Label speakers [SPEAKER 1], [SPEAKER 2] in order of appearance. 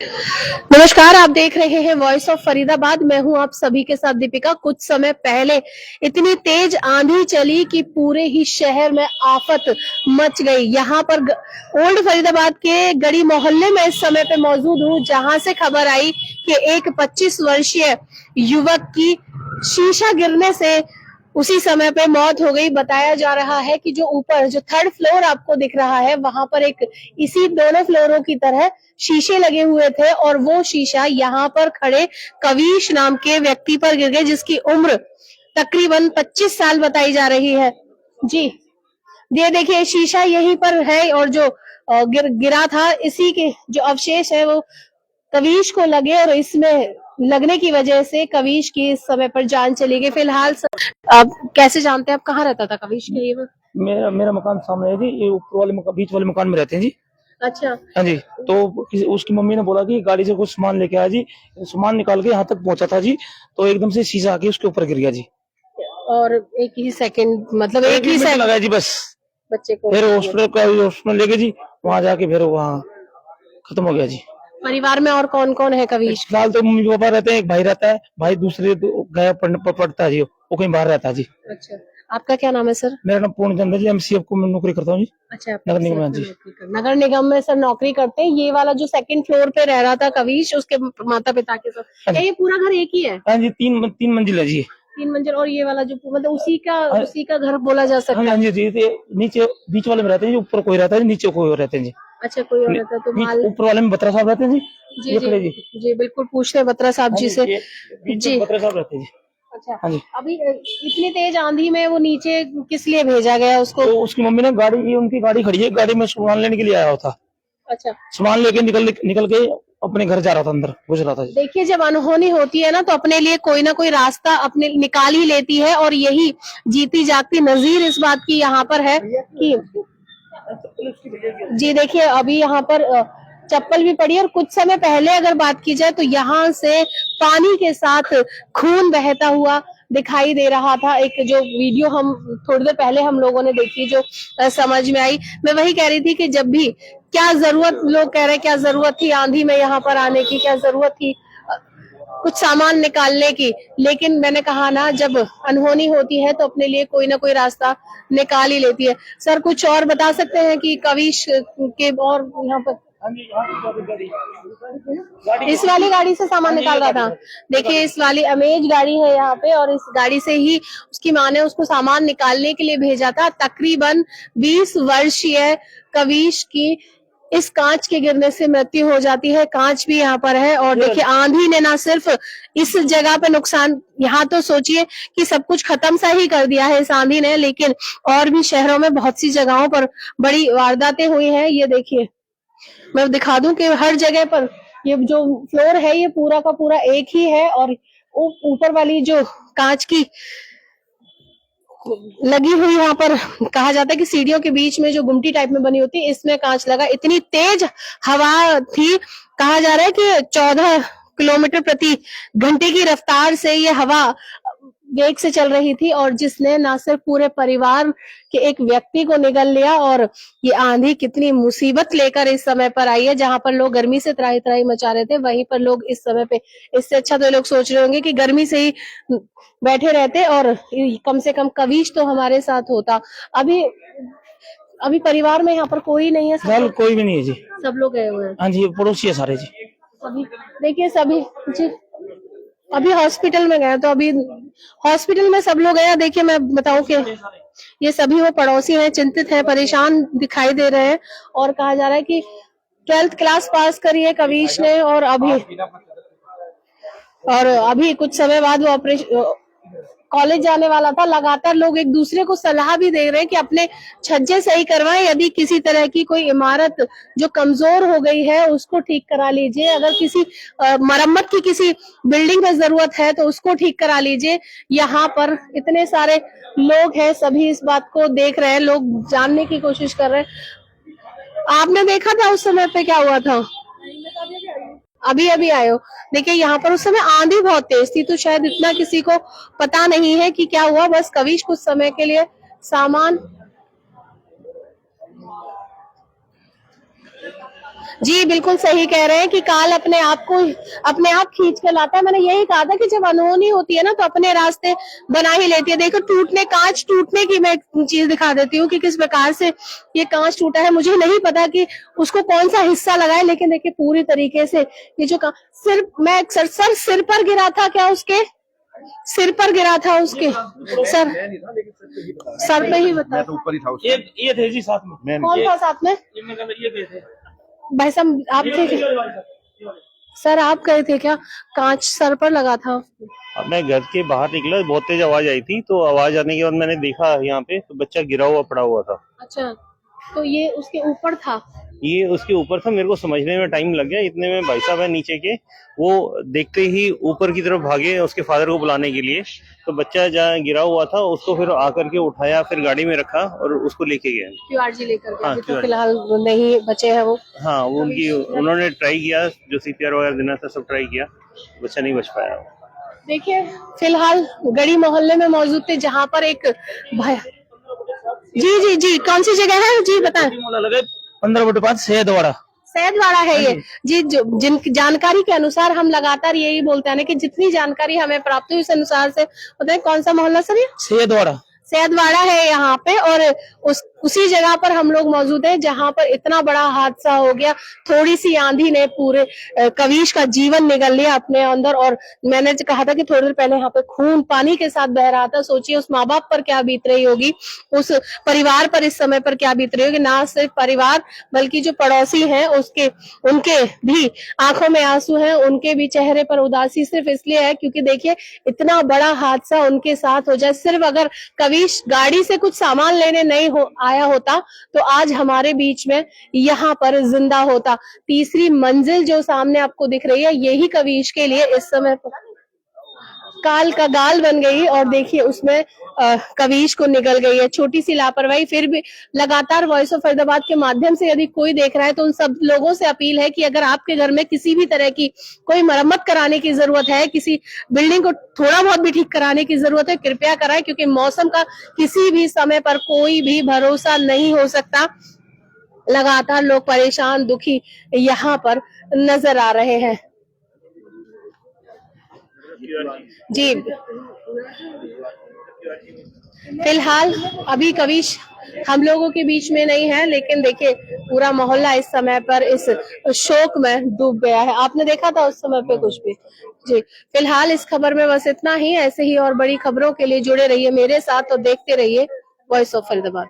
[SPEAKER 1] नमस्कार, आप देख रहे हैं वॉइस ऑफ फरीदाबाद। मैं हूं आप सभी के साथ दीपिका। कुछ समय पहले इतनी तेज आंधी चली कि पूरे ही शहर में आफत मच गई। यहाँ पर ओल्ड फरीदाबाद के गड़ी मोहल्ले में इस समय पे मौजूद हूँ, जहां से खबर आई कि एक 25 वर्षीय युवक की शीशा गिरने से उसी समय पे मौत हो गई। बताया जा रहा है कि जो ऊपर जो थर्ड फ्लोर आपको दिख रहा है, वहां पर एक इसी दोनों फ्लोरों की तरह शीशे लगे हुए थे और वो शीशा यहाँ पर खड़े कवीश नाम के व्यक्ति पर गिर गए, जिसकी उम्र तकरीबन 25 साल बताई जा रही है। जी, ये देखिए शीशा यहीं पर है और जो गिरा था, इसी के जो अवशेष है वो कवीश को लगे और इसमें लगने की वजह से कवीश की इस समय पर जान चली गई। फिलहाल आप कैसे जानते हैं, आप कहाँ रहता था कवीश के लिए?
[SPEAKER 2] मेरा मेरा मकान सामने है जी। ये ऊपर वाले बीच वाले मकान में रहते हैं जी।
[SPEAKER 1] अच्छा।
[SPEAKER 2] हाँ जी। तो उसकी मम्मी ने बोला कि गाड़ी से कुछ सामान लेके आया जी। सामान निकाल के यहाँ तक पहुंचा था जी, तो एकदम से शीशा आके उसके ऊपर गिर गया जी।
[SPEAKER 1] और एक ही सेकंड, मतलब एक ही
[SPEAKER 2] सेकंड लगा जी बस।
[SPEAKER 1] बच्चे को
[SPEAKER 2] फिर हॉस्पिटल लेके जी, वहाँ जाके फिर वहाँ खत्म हो गया जी।
[SPEAKER 1] परिवार में और कौन कौन है कवीश?
[SPEAKER 2] फिलहाल तो मम्मी पापा रहते हैं, एक भाई रहता है, भाई दूसरे गया पढ़ता है जी, वो कहीं बाहर रहता है जी।
[SPEAKER 1] अच्छा, आपका क्या नाम है सर?
[SPEAKER 2] मेरा नाम पूर्ण चंद्र जी, MCF को मैं नौकरी करता हूँ जी।
[SPEAKER 1] अच्छा,
[SPEAKER 2] नगर निगम में जी।
[SPEAKER 1] नगर निगम में सर नौकरी करते हैं। ये वाला जो सेकंड फ्लोर पे रह रहा था कवीश, उसके माता पिता के साथ, ये पूरा घर एक ही है?
[SPEAKER 2] हाँ जी, तीन मंजिल है जी।
[SPEAKER 1] 3 मंजिल। और ये वाला जो मतलब उसी का घर बोला जा सकता है?
[SPEAKER 2] हाँ जी, नीचे बीच वाले में रहते हैं जी, ऊपर कोई रहता है, नीचे कोई और रहते हैं जी।
[SPEAKER 1] अच्छा, कोई और रहता है तो माल
[SPEAKER 2] ऊपर वाले में बत्रा साहब रहते हैं जी।
[SPEAKER 1] जी जी जी, बिल्कुल पूछते हैं बत्रा साहब जी से। जी,
[SPEAKER 2] बत्रा साहब रहते हैं जी।
[SPEAKER 1] अच्छा।
[SPEAKER 2] हाँ जी।
[SPEAKER 1] अभी इतनी तेज आंधी में वो नीचे किस लिए भेजा गया उसको?
[SPEAKER 2] तो उसकी मम्मी ने उनकी गाड़ी खड़ी है, गाड़ी में सामान लेने के लिए आया था।
[SPEAKER 1] अच्छा,
[SPEAKER 2] सामान लेके निकल के अपने घर जा रहा था, अंदर घुस रहा था।
[SPEAKER 1] देखिए जब अनहोनी होती है ना, तो अपने लिए कोई ना कोई रास्ता अपने निकाल ही लेती है, और यही जीती जागती नजीर इस बात की यहाँ पर है कि जी देखिए अभी यहाँ पर चप्पल भी पड़ी है। और कुछ समय पहले अगर बात की जाए तो यहाँ से पानी के साथ खून बहता हुआ दिखाई दे रहा था। एक जो वीडियो हम थोड़ी देर पहले हम लोगों ने देखी, जो समझ में आई, मैं वही कह रही थी कि जब भी क्या जरूरत, लोग कह रहे हैं क्या जरूरत थी आंधी में यहाँ पर आने की, क्या जरूरत थी कुछ सामान निकालने की। लेकिन मैंने कहा ना, जब अनहोनी होती है तो अपने लिए कोई ना कोई रास्ता निकाल ही लेती है। सर कुछ और बता सकते हैं कि कविश के और यहाँ पर इस वाली गाड़ी से सामान निकाल रहा था? देखिए इस वाली अमेज गाड़ी है यहाँ पे, और इस गाड़ी से ही उसकी माँ ने उसको सामान निकालने के लिए भेजा था। तकरीबन 20 वर्षीय कविश की इस कांच के गिरने से मृत्यु हो जाती है। कांच भी यहाँ पर है। और देखिए आंधी ने ना सिर्फ इस जगह पे नुकसान, यहाँ तो सोचिए कि सब कुछ खत्म सा ही कर दिया है इस आंधी ने, लेकिन और भी शहरों में बहुत सी जगहों पर बड़ी वारदातें हुई हैं। ये देखिए मैं दिखा दूं कि हर जगह पर ये जो फ्लोर है ये पूरा का पूरा एक ही है, और ऊपर वाली जो कांच की लगी हुई, यहाँ पर कहा जाता है कि सीढ़ियों के बीच में जो गुमटी टाइप में बनी होती है, इसमें कांच लगा। इतनी तेज हवा थी, कहा जा रहा है कि 14 किलोमीटर प्रति घंटे की रफ्तार से ये हवा वेग से चल रही थी, और जिसने ना सिर्फ पूरे परिवार के एक व्यक्ति को निगल लिया, और ये आंधी कितनी मुसीबत लेकर इस समय पर आई है। जहां पर लोग गर्मी से त्राही त्राही मचा रहे थे, वहीं पर लोग इस समय पे, इससे अच्छा तो लोग सोच रहे होंगे कि गर्मी से ही बैठे रहते और कम से कम कवीश तो हमारे साथ होता। अभी अभी परिवार में यहाँ पर कोई नहीं है?
[SPEAKER 2] फिलहाल कोई भी नहीं है जी,
[SPEAKER 1] सब लोग गए हुए हैं?
[SPEAKER 2] हाँ जी, पड़ोसी है सारे जी।
[SPEAKER 1] अभी देखिए सभी जी अभी हॉस्पिटल में गए, तो अभी हॉस्पिटल में सब लोग गए। देखिए मैं बताऊं कि ये सभी वो पड़ोसी हैं, चिंतित हैं, परेशान दिखाई दे रहे हैं, और कहा जा रहा है कि 12th क्लास पास करी है कवीश ने, और अभी कुछ समय बाद वो ऑपरेशन कॉलेज जाने वाला था। लगातार लोग एक दूसरे को सलाह भी दे रहे हैं कि अपने छज्जे सही करवाएं, यदि किसी तरह की कोई इमारत जो कमजोर हो गई है उसको ठीक करा लीजिए, अगर किसी मरम्मत की किसी बिल्डिंग में जरूरत है तो उसको ठीक करा लीजिए। यहाँ पर इतने सारे लोग हैं, सभी इस बात को देख रहे हैं, लोग जानने की कोशिश कर रहे हैं। आपने देखा था उस समय पे क्या हुआ था? अभी अभी आए हो? देखिए यहाँ पर उस समय आंधी बहुत तेज थी, तो शायद इतना किसी को पता नहीं है कि क्या हुआ। बस कविश कुछ समय के लिए सामान जी बिल्कुल सही कह रहे हैं कि काल अपने आप खींच कर लाता है। मैंने यही कहा था कि जब अनहोनी होती है ना तो अपने रास्ते बना ही लेती है। देखो कांच टूटने की मैं एक चीज दिखा देती हूँ कि किस प्रकार से ये कांच टूटा है। मुझे नहीं पता कि उसको कौन सा हिस्सा लगा है, लेकिन देखिए पूरी तरीके से ये जो सिर पर गिरा था क्या? उसके सिर पर गिरा था उसके सर सर पे ही बता।
[SPEAKER 3] मैं तो ऊपर ही था उसके।
[SPEAKER 2] ये थे जी साथ में।
[SPEAKER 1] कौन था साथ में?
[SPEAKER 2] ये गए थे।
[SPEAKER 1] भाई साहब आप थे सर? आप गए थे क्या? कांच सर पर लगा था।
[SPEAKER 3] अब मैं घर के बाहर निकला, बहुत तेज आवाज आई थी, तो आवाज आने के बाद मैंने देखा यहाँ पे तो बच्चा गिरा हुआ पड़ा हुआ था।
[SPEAKER 1] अच्छा, तो ये उसके ऊपर था?
[SPEAKER 3] ये उसके ऊपर था, मेरे को समझने में टाइम लग गया। इतने में भाई साहब है नीचे के, वो देखते ही ऊपर की तरफ भागे उसके फादर को बुलाने के लिए। तो बच्चा जहाँ गिरा हुआ था उसको फिर आकर के उठाया, फिर गाड़ी में रखा और उसको लेके गया।
[SPEAKER 1] क्यूआरजी लेकर गए?
[SPEAKER 3] हाँ,
[SPEAKER 1] अभी तो
[SPEAKER 3] QRG।
[SPEAKER 1] फिलहाल नहीं बचे हैं वो।
[SPEAKER 3] हाँ, वो उन्होंने ट्राई किया, जो CPR वगैरह देना था सब ट्राई किया, बच्चा नहीं बच पाया।
[SPEAKER 1] देखिए फिलहाल गढ़ी मोहल्ले में मौजूद थे जहाँ पर एक भाई। जी जी जी, कौन सी जगह है जी बताएं?
[SPEAKER 2] 15/5 सैयदवाड़ा।
[SPEAKER 1] सैदवाड़ा है ये जी। जिन जानकारी के अनुसार हम लगातार यही बोलते हैं ना कि जितनी जानकारी हमें प्राप्त हुई उस अनुसार से बताएं कौन सा मोहल्ला सर? ये
[SPEAKER 2] सैयदवाड़ा।
[SPEAKER 1] सैदवाड़ा है यहाँ पे, और उसी जगह पर हम लोग मौजूद हैं जहाँ पर इतना बड़ा हादसा हो गया। थोड़ी सी आंधी ने पूरे कविश का जीवन निगल लिया अपने अंदर। और मैंने जो कहा था कि थोड़ी देर पहले यहाँ पे खून पानी के साथ बह रहा था। सोचिए उस माँ बाप पर क्या बीत रही होगी, उस परिवार पर इस समय पर क्या बीत रही होगी। ना सिर्फ परिवार बल्कि जो पड़ोसी हैं उनके भी आंखों में आंसू हैं, उनके भी चेहरे पर उदासी सिर्फ इसलिए है क्योंकि देखिए इतना बड़ा हादसा उनके साथ हो जाए। सिर्फ अगर कविश गाड़ी से कुछ सामान लेने नहीं आया होता तो आज हमारे बीच में यहाँ पर जिंदा होता। तीसरी मंजिल जो सामने आपको दिख रही है यही कविश के लिए इस समय काल का गाल बन गई। और देखिए उसमें कविश को निकल गई है। छोटी सी लापरवाही। फिर भी लगातार वॉइस ऑफ फरीदाबाद के माध्यम से यदि कोई देख रहा है तो उन सब लोगों से अपील है कि अगर आपके घर में किसी भी तरह की कोई मरम्मत कराने की जरूरत है, किसी बिल्डिंग को थोड़ा बहुत भी ठीक कराने की जरूरत है, कृपया कराएं, क्योंकि मौसम का किसी भी समय पर कोई भी भरोसा नहीं हो सकता। लगातार लोग परेशान दुखी यहाँ पर नजर आ रहे हैं। जी फिलहाल अभी कविश हम लोगों के बीच में नहीं है, लेकिन देखिए पूरा मोहल्ला इस समय पर इस शोक में डूब गया है। आपने देखा था उस समय पे कुछ भी? जी फिलहाल इस खबर में बस इतना ही। ऐसे ही और बड़ी खबरों के लिए जुड़े रहिए मेरे साथ और देखते रहिए वॉइस ऑफ फरीदाबाद।